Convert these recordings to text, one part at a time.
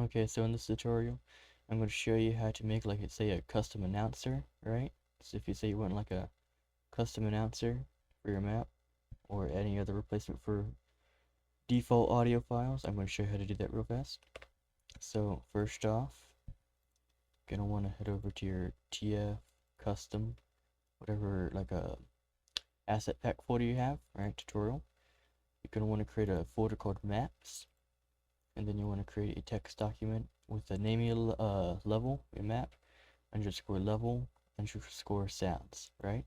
Okay, so in this tutorial, I'm going to show you how to make, like, say, a custom announcer, right? So if you say you want like a custom announcer for your map or any other replacement for default audio files, I'm going to show you how to do that real fast. So first off, you're going to want to head over to your TF custom, whatever, like a asset pack folder you have, right? Tutorial. You're going to want to create a folder called maps, and then you want to create a text document with the name of your level, your map, underscore level, underscore sounds, right?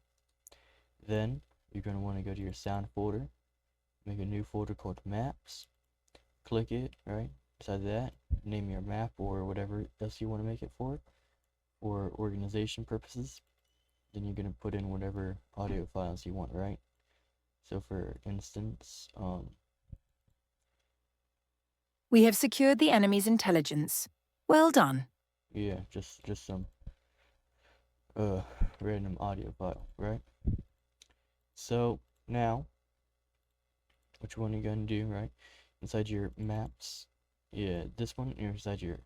Then you're going to want to go to your sound folder, make a new folder called maps, click it, right? Inside that, name your map or whatever else you want to make it for organization purposes. Then you're going to put in whatever audio files you want, right? So for instance, we have secured the enemy's intelligence. Well done. yeah, just some random audio file, right? So now, which one are you gonna do, right? Inside your maps, yeah, this one, or inside your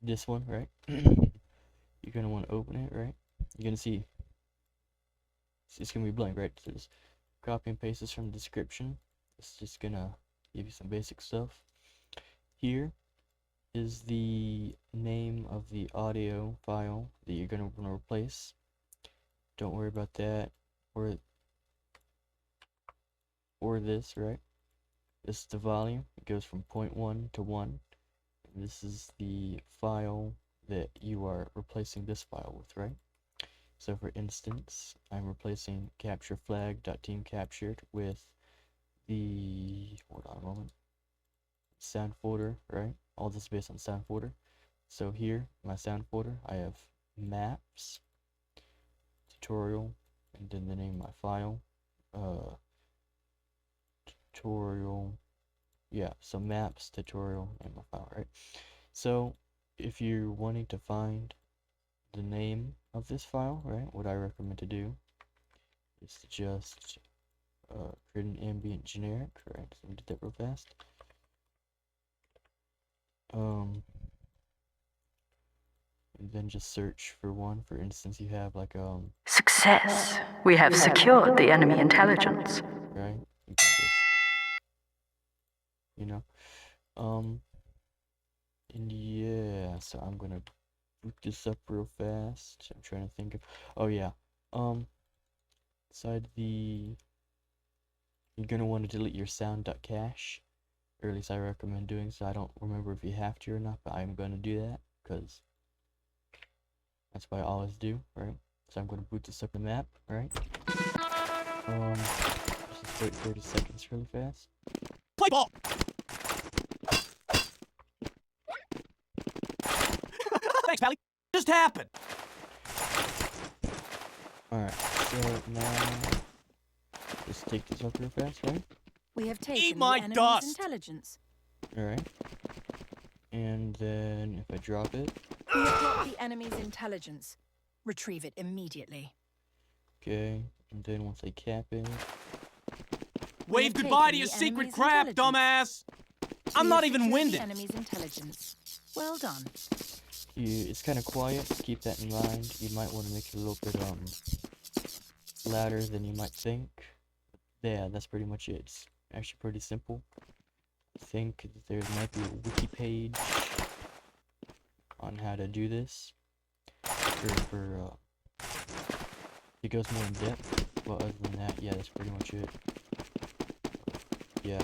this one, right? You're gonna want to open it, right? You're gonna see it's gonna be blank, right? So just copy and paste this from the description. It's just gonna give you some basic stuff. Here is the name of the audio file that you're gonna want to replace. Don't worry about that, or this, right? This is the volume. It goes from 0.1 to 1. This is the file that you are replacing this file with, right? So for instance, I'm replacing capture flag.teamCaptured with the, hold on a moment, sound folder, right? All this is based on sound folder. So here, my sound folder, I have maps, tutorial, and then the name of my file, tutorial, yeah, so maps, tutorial, and my file, right? So if you're wanting to find the name of this file, right, what I recommend to do is to just create an ambient generic, right? So let me do that real fast. And then just search for one. For instance, you have like Success. We have secured the enemy intelligence. Right? You can just, you know. And yeah, so I'm gonna boot this up real fast. I'm trying to think of, oh yeah. Inside the, you're gonna want to delete your sound.cache, or at least I recommend doing so. I don't remember if you have to or not, but I'm gonna do that because that's what I always do, right? So I'm gonna boot this up the map, right? Just wait 30 seconds really fast. Play ball! Thanks, Pally. Just happened. Alright, so now just take this up real fast, right? We have taken Eat my the enemy's dust. intelligence. Alright. And then if I drop it, We have dropped the enemy's intelligence. Retrieve it immediately. okay, and then once I cap it, We Wave have goodbye to taken your the secret enemy's crap, intelligence. dumbass! I'm We not have even secured winded. the enemy's intelligence. Well done. it's kind of quiet. Keep that in mind. You might want to make it a little bit louder than you might think. Yeah, that's pretty much it. It's actually pretty simple. I think there might be a wiki page on how to do this. It goes more in depth. But other than that, yeah, that's pretty much it. Yeah.